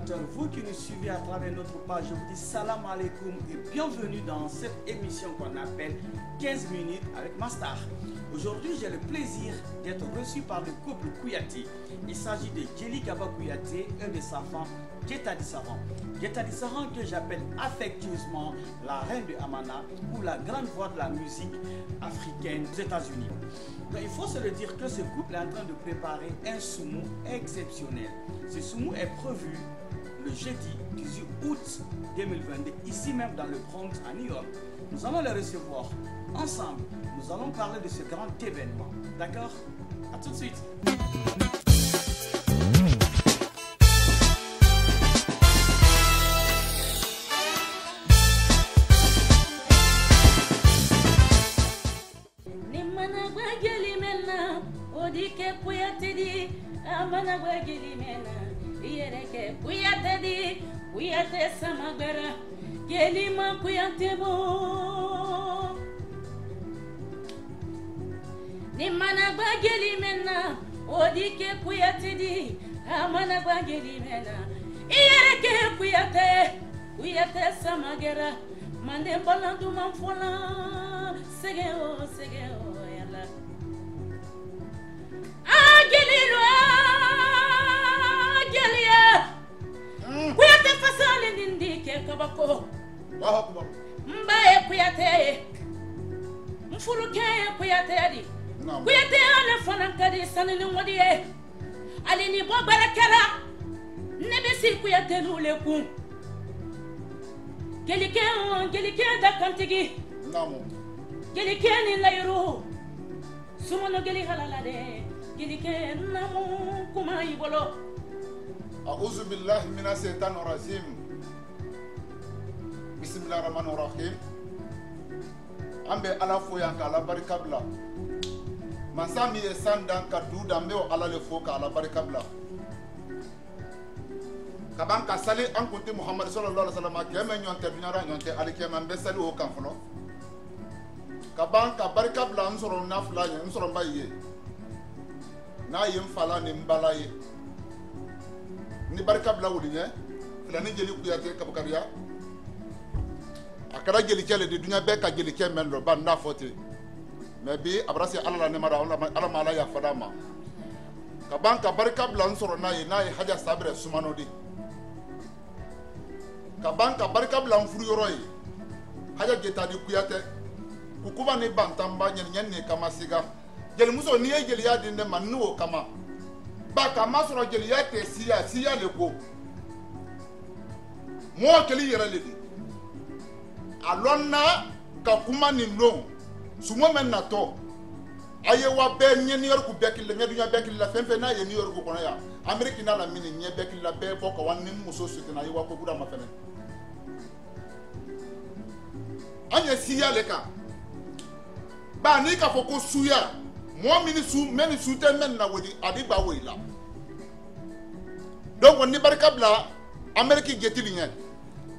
téléspectateurs, vous qui nous suivez à travers notre page, je vous dis salam alaikum et bienvenue dans cette émission qu'on appelle 15 minutes avec Mastar. Aujourd'hui, j'ai le plaisir d'être reçu par le couple Kouyaté. Il s'agit de Djely Kaba Kouyaté, un de sa femme, Djetadi Saran. Djetadi Saran que j'appelle affectueusement la reine de Amana ou la grande voix de la musique africaine aux États-Unis. Donc, il faut se le dire que ce couple est en train de préparer un soumou exceptionnel. Ce soumou est prévu le jeudi 18 août 2022, ici même dans le Bronx à New York. Nous allons les recevoir ensemble. Nous allons parler de ce grand événement. D'accord? À tout de suite. Kouyaté Samagara, Gelima Kouyaté bo. Ni managba Gelimena, Odike Kouyaté di, Amanagba Gelimena. Iyereke Kouyaté Samagara, Mande Balandu Manfola, Segeo yala. Gelia. Kouyaté fasale nindike kabako. Mbaye Kouyaté. Mfuluke Kouyaté adi. Kouyaté ale fanankadi sanini ngodiye. Ali ni bobara kala. Nebesi Kouyaté nuleku. Gelike da kantigi. Namo. Gelike ni layru. Sumono geli halalade. Gelike namu kuma ibolo. أعوذ بالله من الشيطان الرجيم بسم الله الرحمن الرحيم أمبي على فويانك على بركابلا مسامي يساندان كدود أمبيو على لفوك على بركابلا كبان كسالي أنكنت محمد صلى الله عليه وسلم كيما نيونتي بنيارا نيونتي على كيما بسالي هو كانفلو كبان كبركابلا نصرو نافلا نصرو بايي na yimfala ni mbalaye ni barka bla wulinya fila ni Djely Kouyaté kabakaria akara Djely kele de dunya be ka Djely ke menlo ba na foti mais bi abrasi ala ne mara ala mala ya fadama ka banka barka bla nsoro nayi haja sabre sumano di ka banka barka bla mfuru yoroi haja Djetadi Kouyaté kukuba ni bantamba nyen ni kama siga Djely muso ni Djely ya dinde manu kama ba kama soro Djely ya te siya le ko mo keli yere le di alonna ka kuma ni no sumo men na to aye wa be nye New York be kille nye dunya be kille femfe na ye New York ko na ya America na la mini nye be kille be boko wan ni muso suti na ye wa ko guda ma fene anya siya le ka ba ni ka foko suya mo meni su te men na wodi adiba wila donc on ni barka bla America getili nya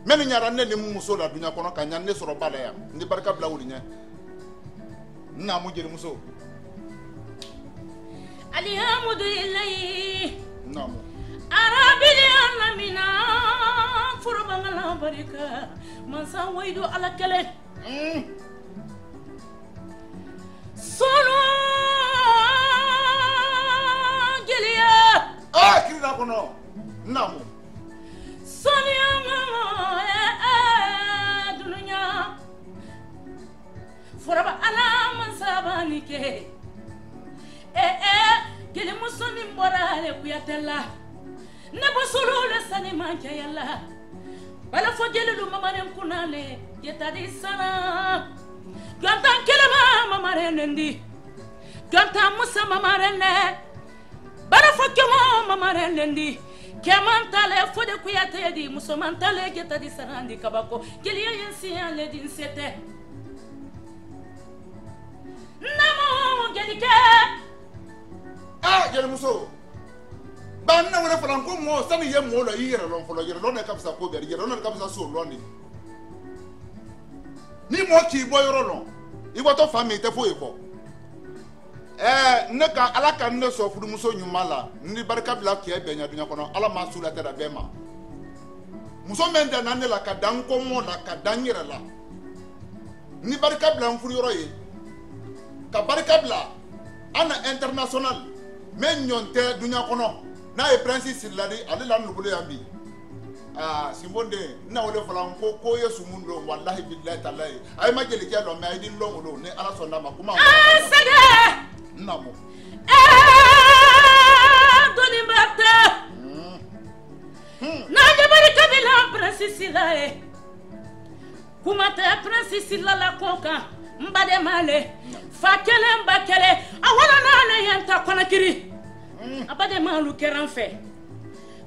men nyara ne ni muso la dunya kono ka nya ne soro bala ya ni barka bla wodi nya na mu Djely muso alhamdulillah namu arabili anamina furubangala barika mansa waido ala kale solo Gelia kirina kono namu sonia dunya furaba ala mansa banike Djely muso ni morale Kouyaté la ne bosolo le sani manke yalla bala fo Djely lu mamaren kunale Djetadi Saran gantan kelema mamaren ndi gantan musa mamaren ne bala fo kemo mamaren ndi kemantale fo de Kouyaté di muso mantale Djetadi Saran di kabako Djely yensian le din sete namo Djely Djely muso ba na wala fala ko mo sani ye mo la yere lon folo yere lon e kapsa ko ber yere lon e kapsa so lon ni mo ki bo yoro lon i wato fami te fo e ko ne ka ala kan ne so furu muso nyuma la ni barka bla ki e be nya dunya kono ala ma sula te da be ma muso men da nan la ka dan ko mo la ka dan yira la ni barka bla furu yoro ye ka barka bla ana international men nyonte dunya kono na e prince silali ale la nubule yambi simbonde na wole fala ko yesu mundo wallahi billahi tallahi ay ma jeli ke do me ay din lo ne ala sonna ma kuma saga namo doni bata na jabari kabila princesila e kuma te princesila la konka mbade male fakele mbakele awala na le yanta konakiri abade malu keranfe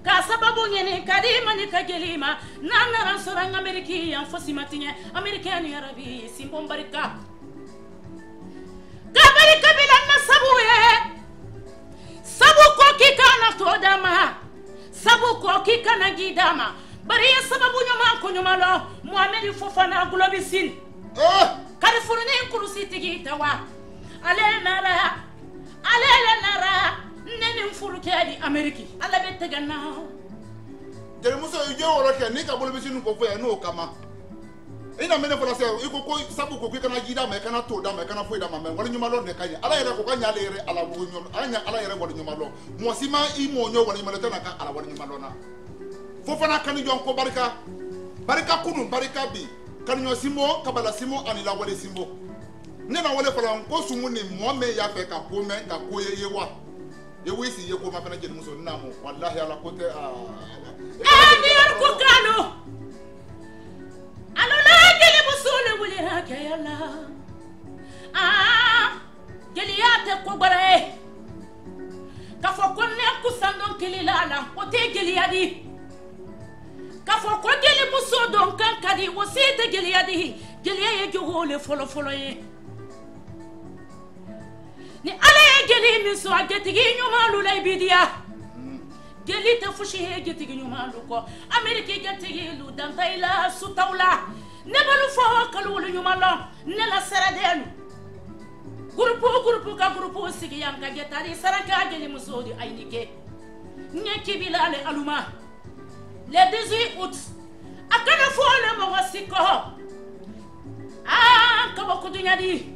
ka sababu nyene kadima ni kagelima nana ransora ameriki yan fosimatinya amerikani arabi simbon barika gabari kabila na sabu ko kikana to dama sabu ko kikana gidama bari sababu nyoma ko nyomalo muhammad fofana globisin kare furune kurusi tigitawa ale nara nene mfurukedi ameriki ala bette ganna jere muso ijo woroke ni ka bolo bisinu ko foya no kama ina mene fola se iko ko sabu ko kana jida me kana to da me kana foida ma me wala nyuma lo ne kanya ala yere ko kanya ala yere ala bo nyom ala yere wala nyuma lo mo sima i mo nyo wala nyuma lo tana ka ala wala nyuma lo na fofana kan jon ko barika kunu barika bi kan nyo simo kabala simo anila wala simo nena wala fola ko sumu ni mo me ya fe ka ko me ka ko ye wa ye wisi ye ko ma fana jeni muso namo wallahi ala kote ni ko kanu alo la jeli musule wuli hakayala jeli yate ko bare ka fo ko ne ku sandon kililala o te jeli yadi ka fo ko jeli muso don kan kadi o se te jeli yadi jeli ye johole folo ye ni ala ye jeli min so agetigi nyumalu lay bidiya jeli te fushi he getigi nyumalu ko ameriki getigi lu dantaila sutawla ne balu fo kalu nyumalo ne la saradenu grupo sigi yanka getari saraka jeli musodi aynike nyeki bilale aluma le 18 août akana fo le mo wasiko kaba kudunyadi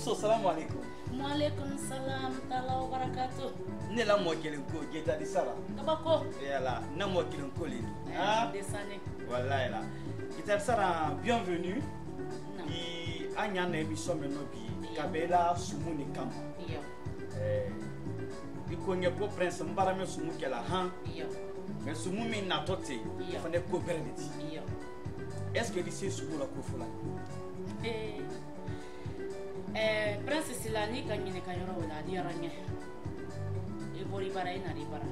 Assalamu alaikum. Wa alaikum salam tala wa barakatuh. Ne la mo kelen ko geta di sala. Kabako. Yala, na mo kelen ko li. Desane. Wallahi la. Geta sala bienvenue. I anya na émission meno bi kabela sumu ni kam. Iyo. Iko nye ko prince mbara me sumu kela han. Iyo. Mais sumu mi na tote. Fa ne ko bereti. Iyo. Est-ce que lycée sumu la ko fula? Prince Silani kan nyine kan yoro wala di yaranye e bori bara ina di bara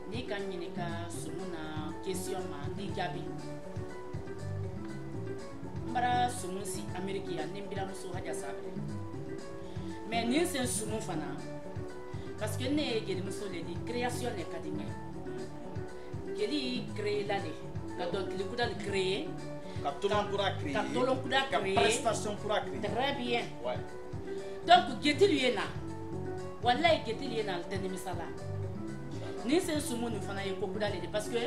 ni kan nyine ka sumuna question ma di gabi mbara sumusi ameriki ya nimbira muso haja sabe mais ni sen sumu fana parce que ne geli muso le di création ne kadinye geli créer la de ka donc le coup de créer Katolon pourra créer. Prestation pourra créer. Très bien. Ouais. Donc, Getil Wallahi Getil Yena, le misala. Ni c'est ce monde fana ye ko kudale parce que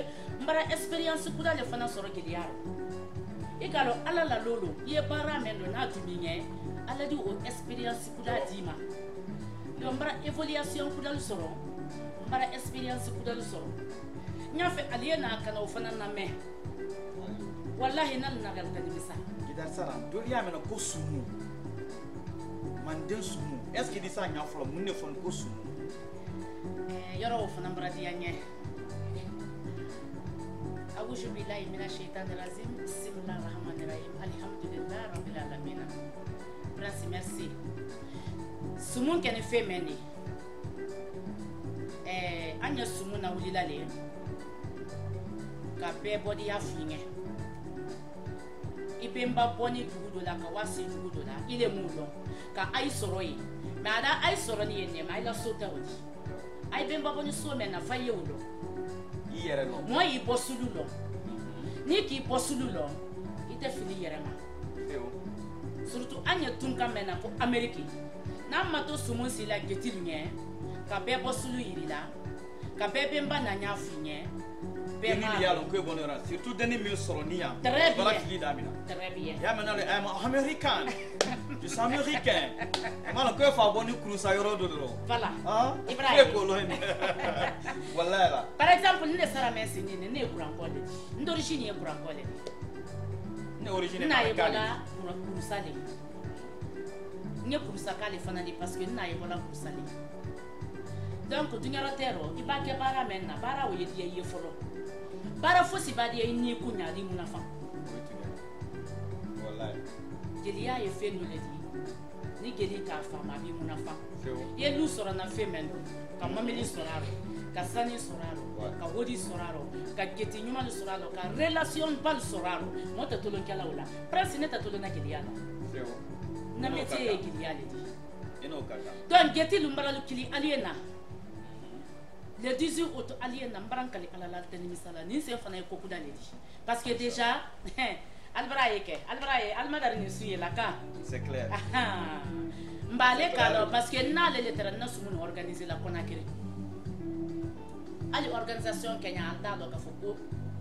mbara expérience kudale fana soro geliaro. E galo ala la lolo, ye bara mendo na duminye, ala di o expérience kudale dima. Le mbara évaluation kudale soro. Mbara expérience kudale soro. Nya fe aliena kana fana na me. Wallahi nan nagal kadimisa gidar sara doliya mena ko sumu manden sumu est ce que disa nya flo munne fon ko sumu yoro fana bradi yanye a'udhu billahi minash shaitanir rajim bismillahir rahmanir rahim alhamdulillahi rabbil alamin prince merci sumun ken fe meni anya sumu na wulilale ka be body ya finge ibemba boni dugudo la ka wasi dugudo la ile mulo ka ay soroyi mais ada ay soroni yenne ma ila sota wodi ay bemba boni so mena faye wulo yere no mo yi bosulu lo ni k'i bɔ sulu lɔ i tɛ fili yɛrɛ ma surtout an ye tun ka mɛn na ko Amérique n'an ma to sumu si la geti ɲɛ ka bɛɛ bɔ sulu yiri la ka bɛɛ bɛ n ba na n y'a f'i ɲɛ bɛɛ ma surtout deni mil sɔrɔ ni yan très bara fili damina très bien y'a mɛn ale I'm American je suis américain mana ko fa bɔ ni kurusa yɔrɔ dɔ dɔrɔn voilà Ibrahim ko lɔ wallahi la par exemple ne sara mɛ sini ne ye kuran kɔ de n d'origine ye kuran kɔ de ne origine n'a ye bɔla kurusa de n ye kurusa k'ale fana de parce que n'a ye bɔla kurusa de donc dunyɔrɔ tɛ rɔ i b'a kɛ baara mɛn na baara o ye diya i ye fɔlɔ baara fosi b'a diya i ni ko ɲaali mun na fa jeliya ye fɛn dɔ le di ni jeli k'a faamu a b'i mun na fa i ye lu sɔrɔ na fɛn mɛn don ka mamili sɔrɔ a rɔ ka sani sɔrɔ a rɔ ka wodi sɔrɔ a rɔ ka geti ɲuman sɔrɔ a rɔ ka relation bali sɔrɔ a rɔ mɔgɔ tɛ tolonkɛla o la presque ne tɛ tolon na jeliya la na métier ye jeliya le di donc geti lumbarali kili ali ye na le 18 août ali ye na n bara n kali ala la tɛ nimisala nin sen fana ye kokuda le di parce que déjà Albara ye kɛ Albara ye Almadari ni su ye la kan c'est clair n b'ale k'a dɔn parce que n'ale le taara na sumu ni organiser la Conakry ali organisation kɛɲɛ an t'a dɔn k'a fɔ ko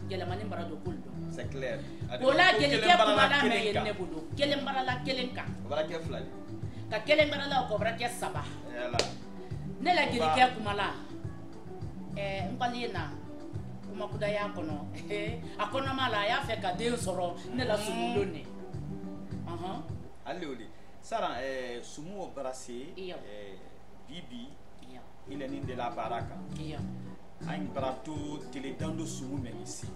yɛlɛmani bara don k'olu dɔn c'est clair o la jelikɛ kumala mɛ ye ne bolo kelen barala kelen kan o bara kɛ fila de ka kelen barala o ka bara kɛ saba ne la jelikɛ kumala n kɔni ye na kuma kudaya kɔnɔ a kɔnɔma la a y'a fɛ ka den sɔrɔ ne la sumulon ne ale o de Saran sumu o bara se bibi il est nin de la baraka an bara to tele dando sumu mɛ ici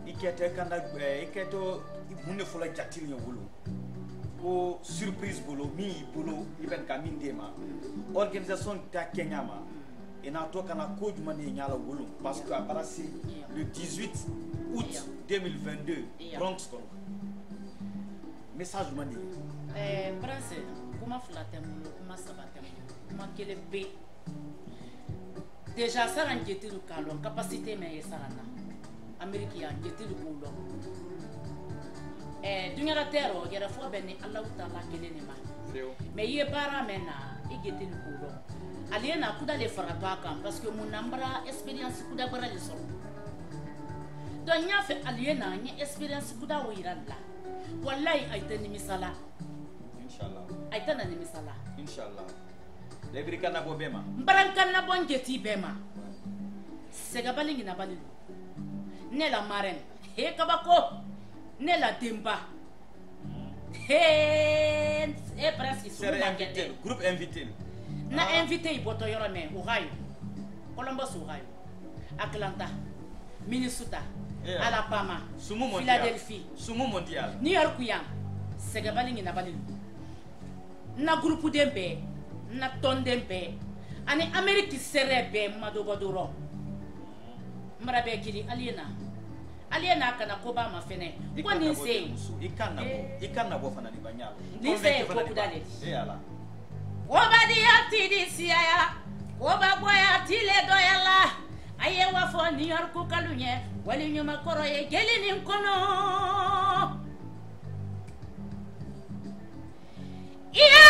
i kɛtɔ kanda i kɛtɔ mun de fɔlɔ jatili ye wolo ko surprise bolo min y'i bolo i bɛ ka min d'e ma organisation ta kɛɲa ma et n'a to kana ko juma ne nyala wolo parce que a bara se le 18 août 2022 Bronx kon message mani prince kuma fila tɛ n bolo kuma saba tɛ n bolo kuma kelen bɛ déjà Saran jetilu k'a lɔn capacité mɛ ye Saran na Amérique yan jetilu b'o lɔn dunyara tɛ rɔ yɛrɛfɔ bɛ ni Alahu Taala kelen de ma mais i ye baara mɛn na i jetilu b'o lɔn ale ye na kuda de fara to a kan parce que mun na n bara expérience kuda bara de sɔrɔ donc n y'a fɛ ale ye na n ye expérience kuda o yira la wallahi a tɛ nimisala inshallah a tɛ na nimisala inshallah lebiri kana bɔ bɛɛ ma n bara n kana bɔ n jeti bɛɛ ma sɛgɛbali ɲinabali don ne la marraine he kabako ne la denba he presque sugu ma kɛ tɛ groupe invité na invité i bɔtɔ yɔrɔ mɛn Ohio Columbus Ohio Atlanta Minnesota Alabama Philadelphie sumu mondial New York yan sɛgɛbali ɲinabali na groupe den bɛɛ na tɔnden bɛɛ ani Amérique sɛrɛ bɛɛ madobɔ dɔrɔn mara bɛɛ kili aliena kana ko ba ma fɛnɛ ko nin se i kan na bɔ fana ni banya nin se ko kudale ala Obadiya tidi siya obaboya tile doyala aye wafo New York kalunye wali nyuma koro ye gelini nkono gelia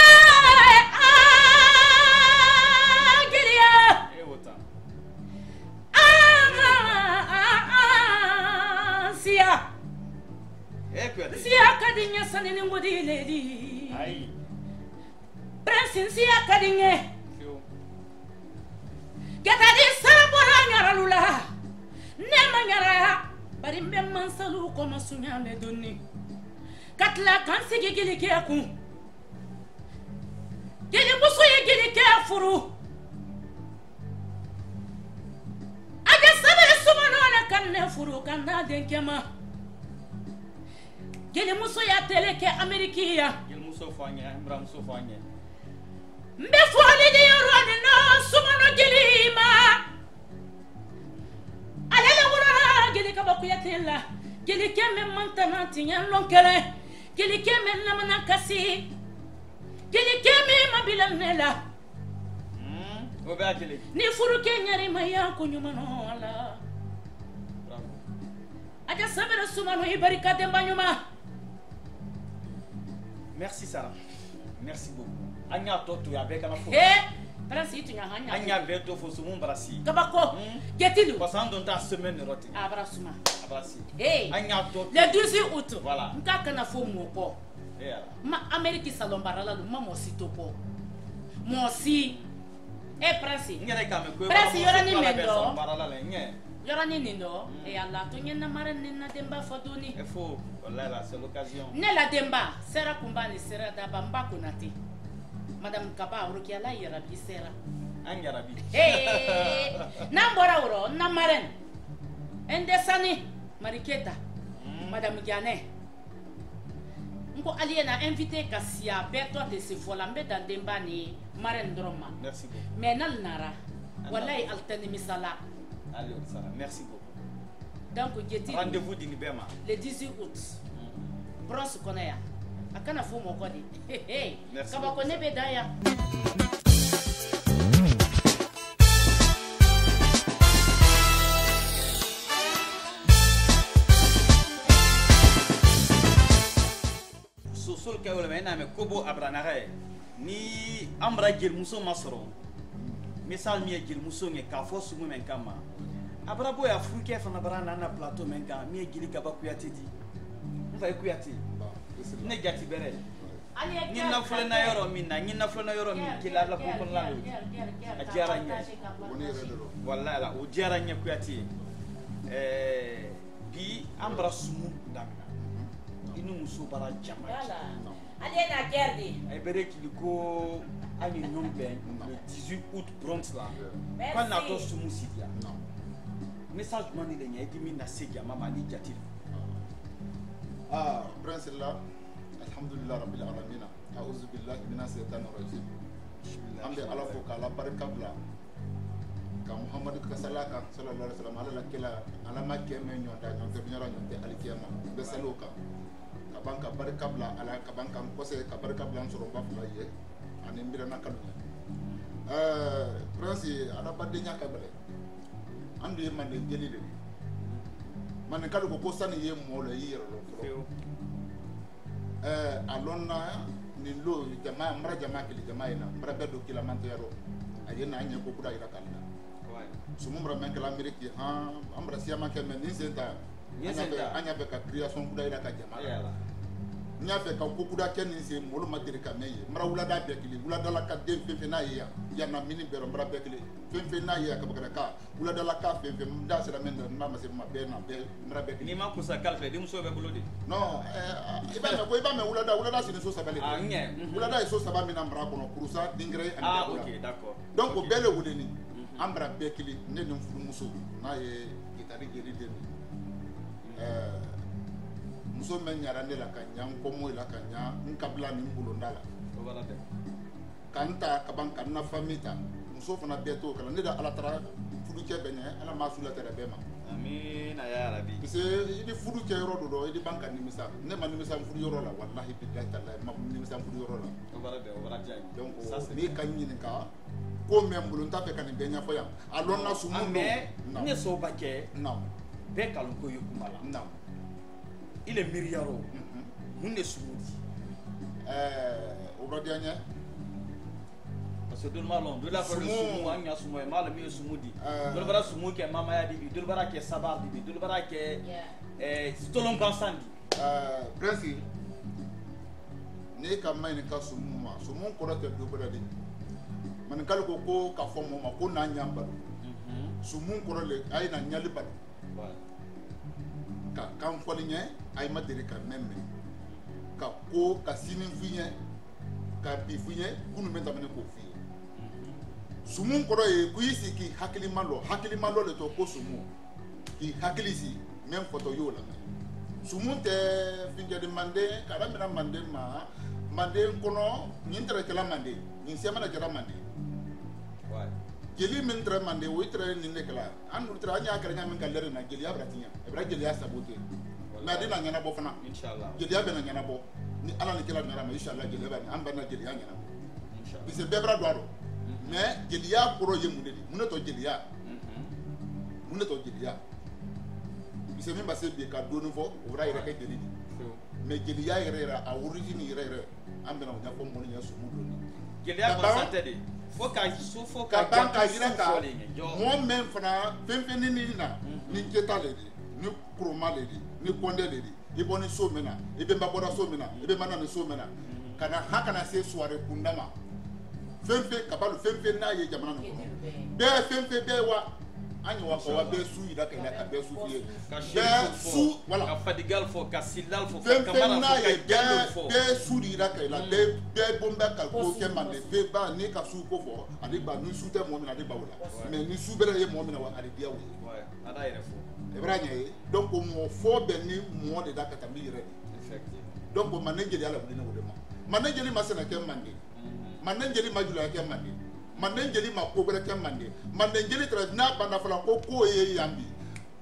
siya kadinya sanini ngodi lady ai Prince siya kadinge gata di sabora nyaralula nema nyara bari memman salu ko masunya le donni katla kan sigi gili ke ku gili muso ye gili ke furu aga sabe sumano na kan ne furu kan na den kema gili muso ya tele ke Amerikiya gili muso fanya mbra muso fanya mbe foli di yorone no sumano gilima alele wura gili ka baku yatela gili keme mantana tinyan lonkele gili keme namana kasi gili keme mabilanela o ba gili ni furu ke nyari maya ko nyumano ala aja sabere sumano ibarika dembanyuma. Merci Sarah. Merci beaucoup. Anya toto ya beka na fo. Prince itu nya hanya. Anya beto fo sumun brasi. Kabako. Getilu. Passant dans ta semaine roti. Abrasuma. Abrasi. Anya toto. Le 18 août. Voilà. Nka kana fo moko. Ma Amérique salon barala lu ma mosi topo. Mosi. Prince. Prince yorani mendo. Yorani nindo. Allah to nyena mara nina demba foduni. Il faut là c'est l'occasion. Ne la demba sera kumbani sera da bamba kunati. Madame Kaba Urukia la yarabi sera. Angarabi. Nambora uro na maren. Endesani Mariketa. Madame Giane. Nko aliena invité Kassia Beto de se folambe dans demba ni maren droma. Merci beaucoup. Mais nal nara. Wallahi altani misala. Allez, Sarah, merci beaucoup. Donc, rendez-vous d'Inibema. Le 18 août. Bronze Konaya. Akana fo mon kodi. Merci. Kaba kone bedaya. Sosol kawle mena me kobo abranare. Ni ambra gel muso masoro. Message mi gel muso nge ka fo sumu men kama. Abrabo ya fruke fana barana na plateau men ka mi gili kaba kuyati di. Mfa kuyati. Ne gati bere. Ni na fule na yoro minna, ni na fule na yoro min kila la ko kon la. Ajara nya. Wallahi la o jara nya kuyati. Bi ambra sumu damina. Inu muso bara jama. Allez na gerdi. Ay bere kiliko ani nyombe le 18 août bronze là. Quand na to sumu sidia. Non. Message mani le nya edimi na segia mama ni jati. Prince là. Alhamdulillah rabbil alamin. A'udhu billahi minash shaitanir rajim. Ambe ala fo kala barakabla. Ka Muhammad sallallahu alaihi wasallam ala kila ala makke men nyonda nyonte binyara nyonte alikiyama. Be saloka. Kabanka barakabla ala kabanka kose ka barakabla nsoro bafula ye. Ani mbira na kanu. Prince ala badde nya kabale. Andu ye mande jeli de. Man kalu ko sani ye mo le yero lo. Alonna ni lo jamaa mara jamaa kili jamaa ina mara bedo kila mantero ayena anya ko kuda ira kanna sumumra men kala ameriki ha amra siama ke men ni senta anya be ka création kuda ira ka jamaa nya fe ka ko kuda ken ni se molo madiri ka meye mara wula da be kili wula da la ka dem fe na ya na mini bero mara be kili fe na ya ka bakara ka wula da la ka fe nda se da men na ma se ma be na be mara be kili ni ma ko sa kalfe dim so be bulodi non iba me wula da se so sabale wula da so sabami na mara kono kurusa dingre OK d'accord donc o bele wule ni ambra be kili ne no fu muso na ye itari geri de muso men nyara ne la kanya ko mo la kanya nkabla ni mbulo ndala o bala de kanta kaban kanna famita muso fana beto kala ne da ala tara fudu ke benye ala masula tere bema amin ya rabbi bise idi fudu ke yoro do idi banka ni misa ne man ni misa fudu yoro la wallahi billahi taala ma ni misa fudu yoro la o bala jay donc ni kanyi ni ka ko men mbulo nta fe kan benya fo ya alonna sumu no ne so bake non be kalon ko yokumala non il est miriaro munne sumudi obradianya parce que dul malon de la fois sumu anya sumu mal mi sumudi dul bara sumu ke mama ya dibi dul bara ke sabar dibi dul bara ke stolon bansandi prince ne ka mai ka sumu ma sumu ko te do bara di man kal ko ka fo mo ma ko na nyamba sumu ko le ay na nyali ba ka kan folinya ay madiri ka memme ka ko ka sinin finya ka bi finya kunu menta mene ko fi sumu ko e ku yisi ki hakili malo le to ko sumu ki hakili si même photo yo la sumu te finja de mande kala mena mande ma mande kono nyintere kala mande ni sema na kala mande jeli min tra mande wo tra ni ne kala an tra nya kala nya min kalere na jeli abratinya ebra jeli asabote na dina nyana bo fana inshallah jeli abena nyana bo ni ala ni kala nyana ma inshallah jeli abena an bana jeli nyana inshallah bise bebra doado mais jeli ya koro ye mudedi muneto jeli ya muneto jeli ya c'est même passé de cadeau nouveau au vrai et jeli mais jeli ya yɛrɛ a origine yɛrɛ an bɛna o ɲɛfɔ mɔni ɲɛ sumu dɔɔni jeli ya kɔnsante de fo ka su fo ka ban ka jira ka mɔɔ mɛn fana fɛn ni na ni jeta le de ni kuruma le de ni kɔndɛ le de i bɔ ni so min na i bɛ ba bɔra so min na i bɛ mana ni so min na ka na ha kana se soirée kunda ma fɛn ka balo fɛn n'a ye jamana nin kɔnɔ bɛɛ fɛn bɛɛ wa an wa ko wa bɛɛ su yira ka ila ka bɛɛ su fiye bɛɛ su wala ka fadigal fo ka silal fo ka kamara n'a ye bɛɛ su yira ka ila bɛɛ bomba ka ko kɛ mande bɛɛ ba ni ka su ko fɔ ale ba ni su tɛ mɔɔ min na ale ba wala mais ni su bɛrɛ ye mɔɔ min na wa ale diya o ye ala yɛrɛ fo i b'a ɲɛ donc mɔɔ fɔ bɛ ni mɔɔ de da ka taa min yɛrɛ de donc mande jeli ala wuli ne o de ma mande jeli ma sɛnɛ kɛ mande mande jeli ma julaya kɛ mande mande jeli ma ko wɛrɛ kɛ mande mande jeli tɛrɛ n'a banna fɔlɔ ko ye yan bi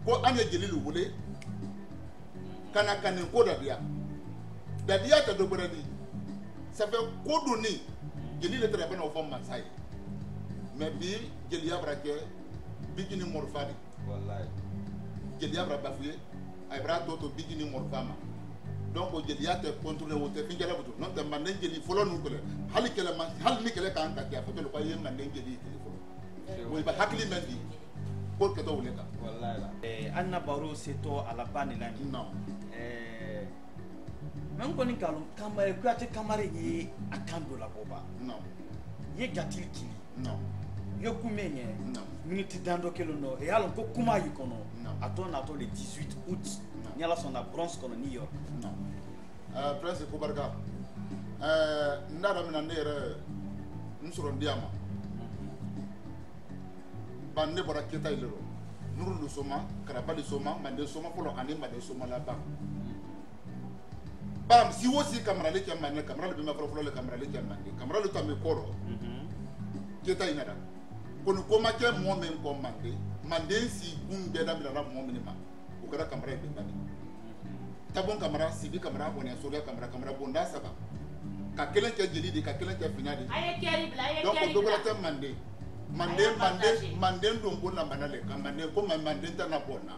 ko an ye jeli lu wele kana ka nin ko dadiya dadiya tɛ dɔ wɛrɛ di ça fait ko donni jeli le tɛrɛ bɛna o fɔ mansa ye mais bi jeliya bara kɛ bigi ni mɔrifa de jeliya bara bafuye a bara tɔ to bigi ni mɔrifa ma donc o jeliya tɛ contrôler o tɛ fɛn kɛlɛ butu n'o tɛ mande jeli fɔlɔ ninnu kɛlɛ hali ni kɛlɛ kan ka kɛ a fɔ kɛlɛ ko a ye mande jeli jeli fɔlɔ o i bɛ hakili mɛn di ko kɛtɔ wele kan. an na baro setɔ a la ban de la nin. mɛ n kɔni nkalon kamara kuyate kamara ye a kan dɔ la bɔba. i ye gatili kili. i ye kunbɛn ɲɛ. miniti dan dɔ kelen dɔ e y'a lɔn ko kuma y'i kɔnɔ. a tɔ natɔ le 18 août. ni ala sɔnna bronze kɔnɔ New York. Prince ko barika n da daminɛ ne yɛrɛ n sɔrɔ n di a ma ba ne bɔra Keta ile rɔ Nuru lu Soma Karabali Soma Mande Soma fɔlɔ ani Mande Soma laban bam si o si kamarale kɛ Mande kamarale bɛ ma fɔlɔ le kamarale kɛ Mande kamarale to mi kɔrɔ Keta ina da ko ni ko ma kɛ mɔɔ min kɔ Mande si kun bɛɛ daminɛna mɔɔ min ma o kɛra kamara ye bɛnbali Tabon kamara Sibi kamara Wanya Soria kamara bonda saba ka kelen kɛ jeli de ka kelen kɛ fina de donc o dɔgɔla tɛ Mande don bon na banale ka Mande ko Mande ta na bona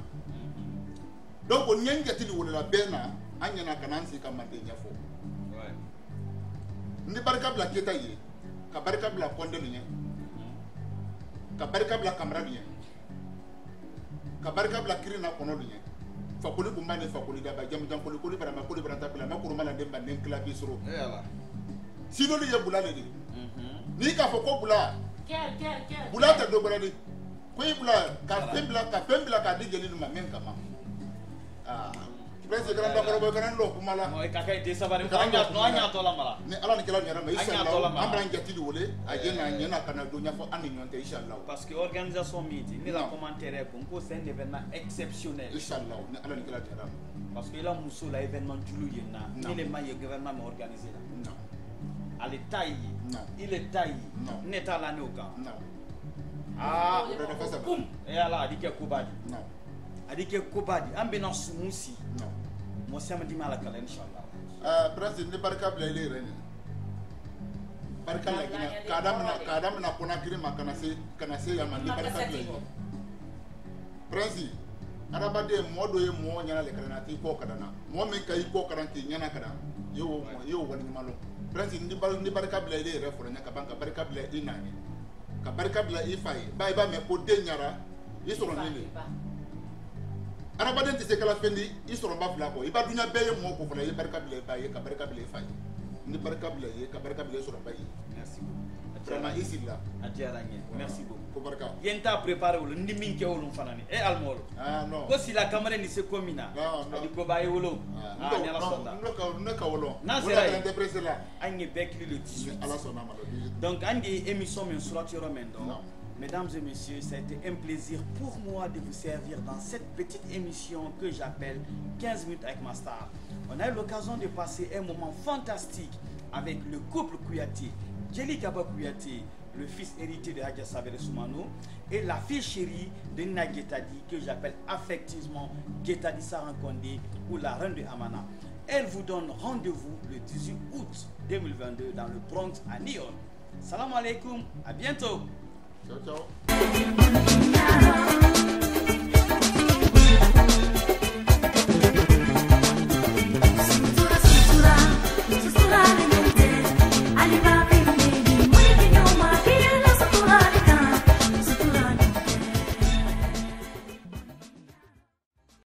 donc o ɲɛ jatili wolola bɛɛ na an ɲɛna kana an sigi ka Mande ɲɛfɔ ni barika bila Keta ye ka barika bila Kɔnde ɲɛ ka barika bila kamara ɲɛ ka barika bila Kirina kɔnɔ ɲɛ fakoli kun bane fakoli da ba jamujan koli barama koli baranta bila na kuruma la den banden kila bi soro sinoli ye bulale de ni ka fɔ ko bula bula tɛ do bɛrɛ de ko i bula ka fɛn bila ka di jeli ma min kama Prince grand dakɔrɔ kana lo kuma la ka kɛ de sabari an ɲa tɔ la mara ni ala ni kɛla ɲɛna ma inshallah an b'an jatili wele a je na ɲɛna kana do ɲɛfɔ an ni ɲɔgɔn tɛ inshallah parce que organisation min dit ni la commentaire bon ko c'est un événement exceptionnel inshallah ni ala ni kɛla ɲɛna parce que la muso la événement julu ye na ni le ma ye gouvernement ma organiser la ale taille il est taille ne ta la ne o kan o de fa sa e ala adi ke kubadi adi ke kubadi an bena sumusi mo samedi mala kala inshallah Prince ni barika bila ile yɛrɛ ni barika la gina ka damina kona girima kana se yama ni barika bila ile Prince adamaden mɔɔ dɔ ye mɔɔ ɲɛna le kana ti kɔ kadana mɔɔ min ka i kɔ kadan k'i ɲɛna kadan y'o waliɲuman lɔ Prince ni barika bila ile yɛrɛ fɔlɔ ɲɛ ka ban ka barika bila i na ye ka barika bila i fa ye ba i b'a mɛn ko den ɲara i sɔrɔ nin de adamaden tɛ se kala fɛn di i sɔrɔ ba fila kɔ i ba dunya bɛɛ ye mɔɔ ko fɔlɔ i ye barika bila i ba ye ka barika bila i fa ye ni barika bila i ye ka barika bila i sɔrɔ ba ye merci vraiment i sigi la a diyara n ye merci beaucoup ko barika yen t'a préparé wolo ni min kɛ wolo fana ni e almolo non ko si la caméra ni se ko min na adi ko ba ye wolo ni ala sɔnna ne ka wolo n'a sera yen interprète la an ye bɛɛ kili le 18 ala sɔnna ma donc an ye émission min surati yɔrɔ min dɔn mesdames et messieurs, ça a été un plaisir pour moi de vous servir dans cette petite émission que j'appelle 15 minutes avec ma star. On a eu l'occasion de passer un moment fantastique avec le couple Kouyaté, Djeli Kaba Kouyaté, le fils héritier de Hadja Sabere Soumano, et la fille chérie de Nina Guettadi, que j'appelle affectueusement Guettadi Sarankondé, ou la reine de Amana. Elle vous donne rendez-vous le 18 août 2022 dans le Bronx à New York. Salam alaikum, à bientôt. Ciao, ciao.